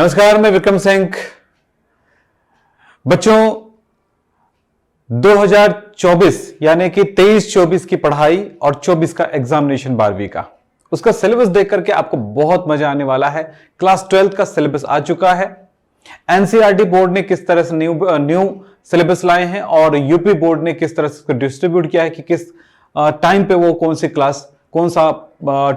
नमस्कार, मैं विक्रम सिंह। बच्चों, 2024 यानी कि 23-24 की पढ़ाई और 24 का एग्जामिनेशन 12वीं का, उसका सिलेबस देख करके आपको बहुत मजा आने वाला है। क्लास 12 का सिलेबस आ चुका है। एनसीईआरटी बोर्ड ने किस तरह से न्यू सिलेबस लाए हैं और यूपी बोर्ड ने किस तरह से उसको डिस्ट्रीब्यूट किया है कि किस टाइम पे वो कौन सी क्लास, कौन सा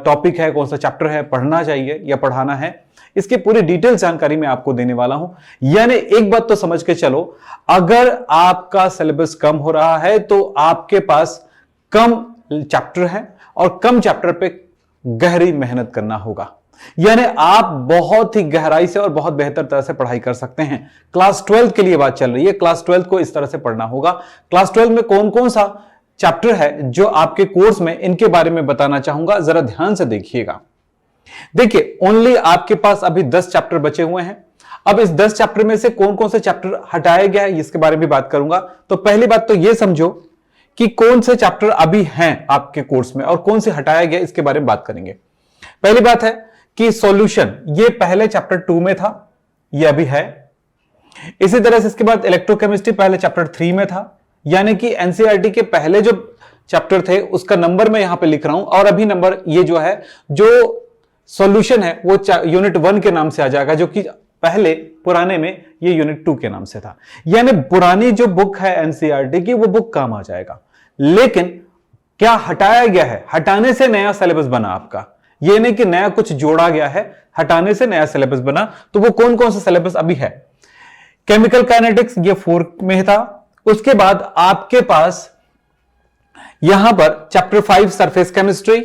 टॉपिक है, कौन सा चैप्टर है पढ़ना चाहिए या पढ़ाना है, इसकी पूरी डिटेल जानकारी मैं आपको देने वाला हूं। यानी एक बात तो समझ के चलो, अगर आपका सिलेबस कम हो रहा है तो आपके पास कम चैप्टर है और कम चैप्टर पे गहरी मेहनत करना होगा। यानी आप बहुत ही गहराई से और बहुत बेहतर तरह से पढ़ाई कर सकते हैं। क्लास 12 के लिए बात चल रही है। क्लास 12 को इस तरह से पढ़ना होगा। क्लास 12 में कौन कौन सा चैप्टर है जो आपके कोर्स में, इनके बारे में बताना चाहूंगा, जरा ध्यान से देखिएगा। देखिए, ओनली आपके पास अभी 10 चैप्टर बचे हुए हैं। अब इस 10 चैप्टर में से कौन कौन से चैप्टर हटाया गया है इसके बारे में बात करूंगा। तो पहली बात तो यह समझो कि कौन से चैप्टर अभी हैं आपके कोर्स में और कौन से हटाया गया, इसके बारे में बात करेंगे। पहली बात है कि सॉल्यूशन, ये पहले चैप्टर 2 में था, ये अभी है। इसी तरह से इसके बाद इलेक्ट्रोकेमिस्ट्री पहले चैप्टर 3 में था। यानी कि एनसीईआरटी के पहले जो चैप्टर थे उसका नंबर मैं यहां पे लिख रहा हूं और अभी नंबर ये जो है, जो सॉल्यूशन है वो यूनिट 1 के नाम से आ जाएगा, जो कि पहले पुराने में ये यूनिट 2 के नाम से था। यानी पुरानी जो बुक है एनसीईआरटी की, वो बुक काम आ जाएगा। लेकिन क्या हटाया गया है? हटाने से नया सिलेबस बना आपका। ये नहीं कि नया कुछ जोड़ा गया है, हटाने से नया सिलेबस बना। तो वो कौन कौन सा सिलेबस अभी है? केमिकल काइनेटिक्स, ये 4 में था। उसके बाद आपके पास यहां पर चैप्टर 5 सरफेस केमिस्ट्री,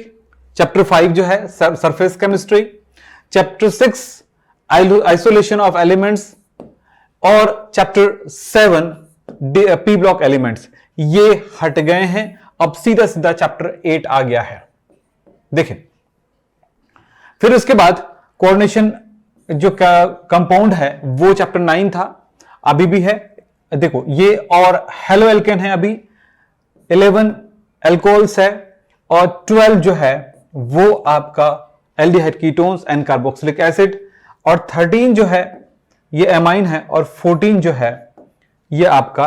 चैप्टर 5 जो है surface chemistry, chapter 6 isolation of elements और चैप्टर 7 पी ब्लॉक एलिमेंट्स, ये हट गए हैं। अब सीधा सीधा चैप्टर 8 आ गया है। देखें, फिर उसके बाद कोऑर्डिनेशन जो कंपाउंड है वो चैप्टर 9 था, अभी भी है। देखो ये, और हेलो एल्केन है, अभी 11 एल्कोहल्स है और 12 जो है वो आपका aldehyde ketones and carboxylic acid, और 13 जो है ये एमाइन है और 14 जो है ये आपका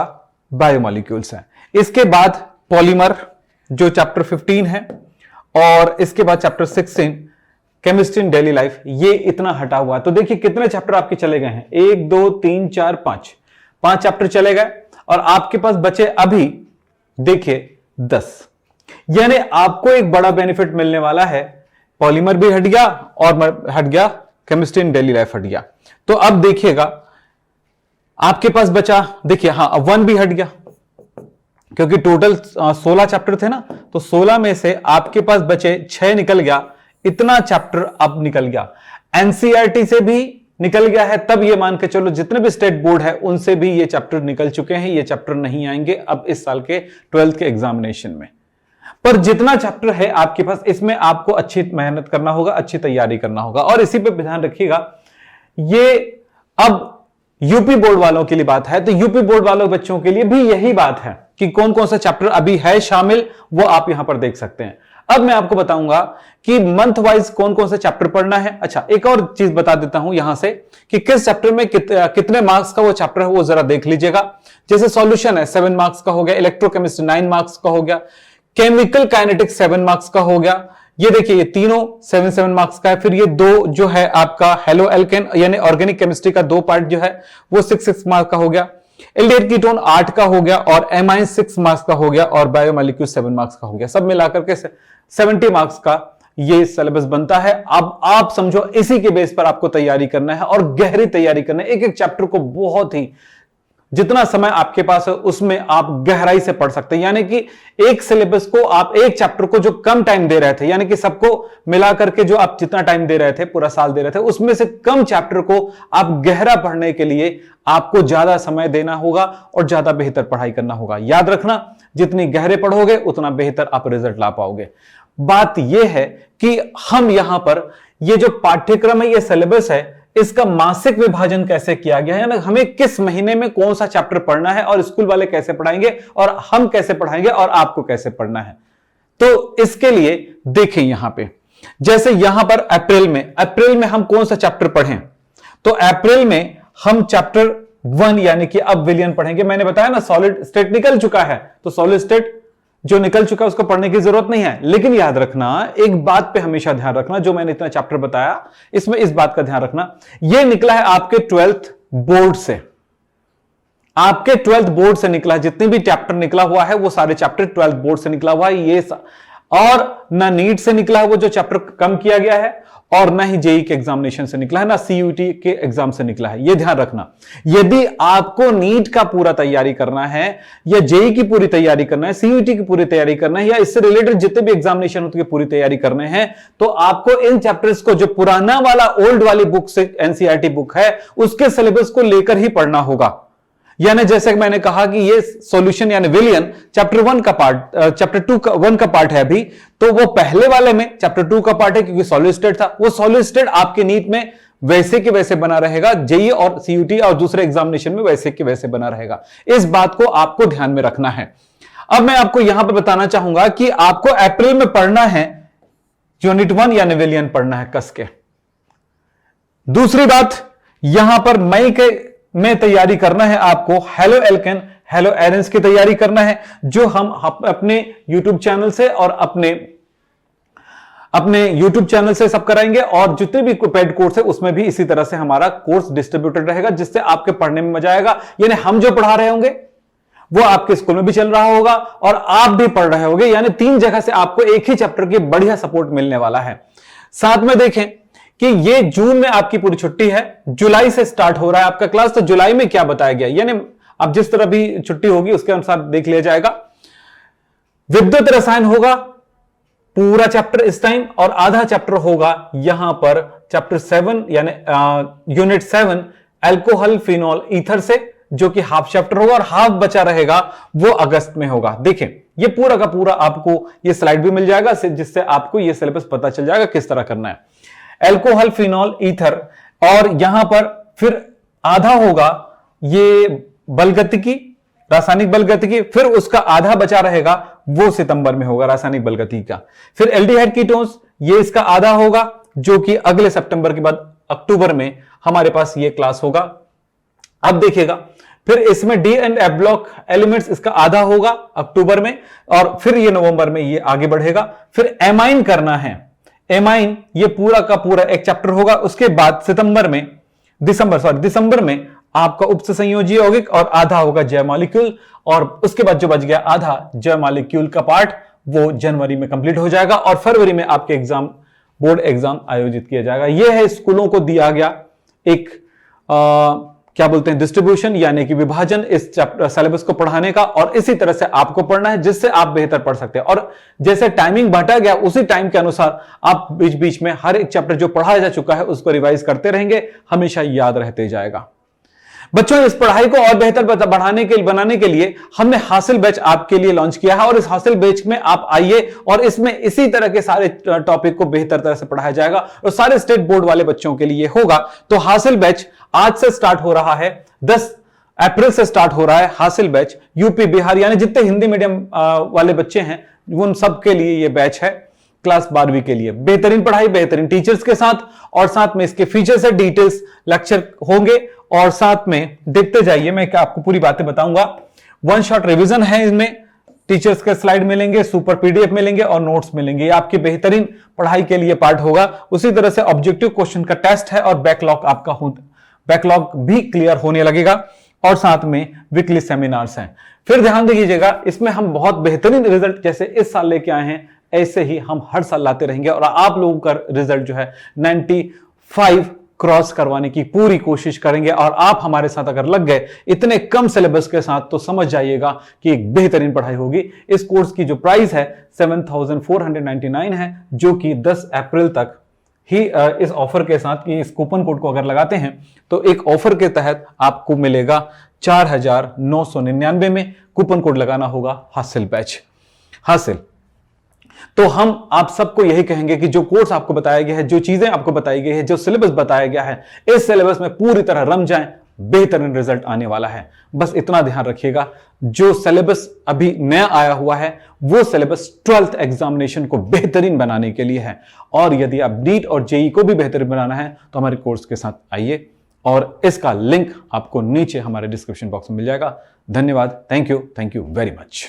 बायोमॉलिक्यूल्स है। इसके बाद पॉलीमर जो चैप्टर 15 है, और इसके बाद chapter 16 chemistry in daily life, ये इतना हटा हुआ है। तो देखिए कितने चैप्टर आपके चले गए हैं, 1 2 3 4 5 चैप्टर चले गए और आपके पास बचे अभी देखिए 10। यानी आपको एक बड़ा बेनिफिट मिलने वाला है। पॉलीमर भी हट गया और हट गया केमिस्ट्री इन डेली लाइफ हट गया। तो अब देखिएगा आपके पास बचा, देखिए हाँ, 1 भी हट गया क्योंकि टोटल 16 चैप्टर थे ना, तो 16 में से आपके पास बचे 6 निकल गया। इतना चैप्टर अब निकल गया, एनसीईआरटी से भी निकल गया है। तब ये मान के चलो जितने भी स्टेट बोर्ड है उनसे भी ये चैप्टर निकल चुके हैं। ये चैप्टर नहीं आएंगे अब इस साल के 12th के एग्जामिनेशन में। पर जितना चैप्टर है आपके पास, इसमें आपको अच्छी मेहनत करना होगा, अच्छी तैयारी करना होगा। और इसी पे ध्यान रखिएगा, ये अब यूपी बोर्ड वालों के लिए बात है, तो यूपी बोर्ड वालों बच्चों के लिए भी यही बात है कि कौन कौन सा चैप्टर अभी है शामिल, वो आप यहां पर देख सकते हैं। अब मैं आपको बताऊंगा कि मंथ वाइज कौन कौन से चैप्टर पढ़ना है। अच्छा, एक और चीज बता देता हूं यहां से कि किस चैप्टर में कितने मार्क्स का वो चैप्टर है, वो जरा देख लीजिएगा। जैसे सॉल्यूशन है 7 मार्क्स का हो गया, इलेक्ट्रोकेमिस्ट्री 9 मार्क्स का हो गया, केमिकल काइनेटिक्स 7 मार्क्स का हो गया। ये देखिए ये तीनों 7 मार्क्स का है। फिर ये 2 जो है आपका हेलो एल्केन यानी ऑर्गेनिक केमिस्ट्री का 2 पार्ट जो है वो 6 मार्क्स का हो गया, एल्डिहाइड कीटोन 8 का हो गया और एमाइन 6 मार्क्स का हो गया और बायोमॉलिक्यूल 7 मार्क्स का हो गया। सब मिलाकर के 70 मार्क्स का ये सिलेबस बनता है। अब आप समझो इसी के बेस पर आपको तैयारी करना है और गहरी तैयारी करना है। एक एक चैप्टर को बहुत ही, जितना समय आपके पास है उसमें आप गहराई से पढ़ सकते हैं। यानी कि एक सिलेबस को आप, एक चैप्टर को जो कम टाइम दे रहे थे, यानी कि सबको मिला करके जो आप जितना टाइम दे रहे थे, पूरा साल दे रहे थे, उसमें से कम चैप्टर को आप गहरा पढ़ने के लिए आपको ज्यादा समय देना होगा और ज्यादा बेहतर पढ़ाई करना होगा। याद रखना, जितनी गहरे पढ़ोगे उतना बेहतर आप रिजल्ट ला पाओगे। बात यह है कि हम यहां पर ये जो पाठ्यक्रम है, ये सिलेबस है, इसका मासिक विभाजन कैसे किया गया है, यानी हमें किस महीने में कौन सा चैप्टर पढ़ना है और स्कूल वाले कैसे पढ़ाएंगे और हम कैसे पढ़ाएंगे और आपको कैसे पढ़ना है। तो इसके लिए देखें यहां पे, जैसे यहां पर अप्रैल में हम कौन सा चैप्टर पढ़ें। तो अप्रैल में हम चैप्टर 1 यानी कि अब विलियन पढ़ेंगे। मैंने बताया ना सॉलिड स्टेट निकल चुका है, तो सॉलिड स्टेट जो निकल चुका है उसको पढ़ने की जरूरत नहीं है। लेकिन याद रखना, एक बात पे हमेशा ध्यान रखना, जो मैंने इतना चैप्टर बताया इसमें इस बात का ध्यान रखना, यह निकला है आपके 12th बोर्ड से, आपके 12th बोर्ड से निकला है। जितने भी चैप्टर निकला हुआ है वो सारे चैप्टर 12th बोर्ड से निकला हुआ है। ये और ना नीट से निकला है वो जो चैप्टर कम किया गया है, और ना ही जेई के एग्जामिनेशन से निकला है, ना सीयूटी के एग्जाम से निकला है। यह ध्यान रखना, यदि आपको नीट का पूरा तैयारी करना है या जेई की पूरी तैयारी करना है, सीयूटी की पूरी तैयारी करना है, या इससे रिलेटेड जितने भी एग्जामिनेशन होती है पूरी तैयारी करने हैं, तो आपको इन चैप्टर्स को, जो पुराना वाला ओल्ड वाली बुक से एनसीईआरटी बुक है उसके सिलेबस को लेकर ही पढ़ना होगा। यानी जैसे मैंने कहा कि ये सॉल्यूशन यानी विलियन चैप्टर 1 का पार्ट, चैप्टर 2 का 1 का पार्ट है अभी, तो वो पहले वाले में चैप्टर 2 का पार्ट है क्योंकि सॉलिड स्टेट था। वो सॉलिड स्टेट आपके नीट में वैसे के वैसे बना रहेगा, जेई और सीयूटी और दूसरे एग्जामिनेशन में वैसे के वैसे बना रहेगा। इस बात को आपको ध्यान में रखना है। अब मैं आपको यहां पर बताना चाहूंगा कि आपको अप्रैल में पढ़ना है यूनिट 1 यानी विलियन पढ़ना है कस के। दूसरी बात, यहां पर मई के में तैयारी करना है आपको हेलो एल्केन, हेलो एरेंस की तैयारी करना है, जो हम अपने YouTube चैनल से और अपने YouTube चैनल से सब कराएंगे। और जितने भी पेड कोर्स है उसमें भी इसी तरह से हमारा कोर्स डिस्ट्रीब्यूटेड रहेगा, जिससे आपके पढ़ने में मजा आएगा। यानी हम जो पढ़ा रहे होंगे वो आपके स्कूल में भी चल रहा होगा और आप भी पढ़ रहे होंगे। यानी 3 जगह से आपको एक ही चैप्टर की बढ़िया सपोर्ट मिलने वाला है। साथ में देखें कि ये जून में आपकी पूरी छुट्टी है, जुलाई से स्टार्ट हो रहा है आपका क्लास। तो जुलाई में क्या बताया गया, यानी अब जिस तरह भी छुट्टी होगी उसके अनुसार देख लिया जाएगा। विद्युत रसायन होगा पूरा चैप्टर इस टाइम, और आधा चैप्टर होगा यहां पर चैप्टर 7 यानी यूनिट 7 अल्कोहल फिनॉल ईथर से, जो कि हाफ चैप्टर होगा, और हाफ बचा रहेगा वो अगस्त में होगा। देखें ये पूरा का पूरा आपको ये स्लाइड भी मिल जाएगा, जिससे आपको ये सिलेबस पता चल जाएगा किस तरह करना है। एल्कोहल फिनॉल ईथर, और यहां पर फिर आधा होगा ये बलगतिकी, रासायनिक बलगतिकी, फिर उसका आधा बचा रहेगा वो सितंबर में होगा रासायनिक बलगतिकी का। फिर एल्डिहाइड कीटोन्स, ये इसका आधा होगा, जो कि अगले सितंबर के बाद अक्टूबर में हमारे पास ये क्लास होगा। अब देखिएगा, फिर इसमें D and F block elements, इसका आधा होगा अक्टूबर में, और फिर ये नवंबर में ये आगे बढ़ेगा। फिर एमाइन करना है, एमाइन ये पूरा का पूरा एक चैप्टर होगा। उसके बाद दिसंबर में आपका उपसंयोजी यौगिक, और आधा होगा जैव मॉलिक्यूल, और उसके बाद जो बच गया आधा जैव मॉलिक्यूल का पार्ट वो जनवरी में कंप्लीट हो जाएगा, और फरवरी में आपके एग्जाम, बोर्ड एग्जाम आयोजित किया जाएगा। यह है स्कूलों को दिया गया एक क्या बोलते हैं डिस्ट्रीब्यूशन, यानी कि विभाजन इस चैप्टर सिलेबस को पढ़ाने का, और इसी तरह से आपको पढ़ना है जिससे आप बेहतर पढ़ सकते हैं। और जैसे टाइमिंग बांटा गया उसी टाइम के अनुसार आप बीच बीच में हर एक चैप्टर जो पढ़ाया जा चुका है उसको रिवाइज करते रहेंगे, हमेशा याद रहते जाएगा। बच्चों, इस पढ़ाई को और बेहतर बनाने के लिए हमने हासिल बैच आपके लिए लॉन्च किया है, और इस हासिल बैच में आप आइए, और इसमें इसी तरह के सारे टॉपिक को बेहतर तरह से पढ़ाया जाएगा, और सारे स्टेट बोर्ड वाले बच्चों के लिए होगा। तो हासिल बैच आज से स्टार्ट हो रहा है, 10 अप्रैल से स्टार्ट हो रहा है हासिल बैच। यूपी, बिहार यानी जितने हिंदी मीडियम वाले बच्चे हैं उन सबके लिए यह बैच है। क्लास 12वीं के लिए बेहतरीन पढ़ाई, बेहतरीन टीचर्स के साथ, और साथ में इसके फीचर्स है, डिटेल्स लेक्चर होंगे, और साथ में देखते जाइए, मैं आपको पूरी बातें बताऊंगा। 1 शॉट रिवीजन है, इसमें टीचर्स के स्लाइड मिलेंगे, सुपर पीडीएफ मिलेंगे और नोट्स मिलेंगे। ये आपकी बेहतरीन पढ़ाई के लिए पार्ट होगा। उसी तरह से ऑब्जेक्टिव क्वेश्चन का टेस्ट है, और बैकलॉग आपका बैकलॉग भी क्लियर होने लगेगा, और साथ में वीकली सेमिनार्स हैं। फिर ध्यान दीजिएगा, इसमें हम बहुत बेहतरीन रिजल्ट जैसे इस साल लेके आए हैं ऐसे ही हम हर साल लाते रहेंगे, और आप लोगों का रिजल्ट जो है 95 क्रॉस करवाने की पूरी कोशिश करेंगे। और आप हमारे साथ अगर लग गए इतने कम सिलेबस के साथ, तो समझ जाइएगा कि एक बेहतरीन पढ़ाई होगी। इस कोर्स की जो प्राइस है 7499 है, जो कि 10 अप्रैल तक ही इस ऑफर के साथ, कि इस कूपन कोड को अगर लगाते हैं तो एक ऑफर के तहत आपको मिलेगा 4999 में। कूपन कोड लगाना होगा हासिल बैच, हासिल। तो हम आप सबको यही कहेंगे कि जो कोर्स आपको बताया गया है, जो चीजें आपको बताई गई है, जो सिलेबस बताया गया है, इस सिलेबस में पूरी तरह रम जाएं, बेहतरीन रिजल्ट आने वाला है। बस इतना ध्यान रखिएगा, जो सिलेबस अभी नया आया हुआ है वो सिलेबस 12th एग्जामिनेशन को बेहतरीन बनाने के लिए है। और यदि आप नीट और जेई को भी बेहतरीन बनाना है तो हमारे कोर्स के साथ आइए, और इसका लिंक आपको नीचे हमारे डिस्क्रिप्शन बॉक्स में मिल जाएगा। धन्यवाद, थैंक यू वेरी मच।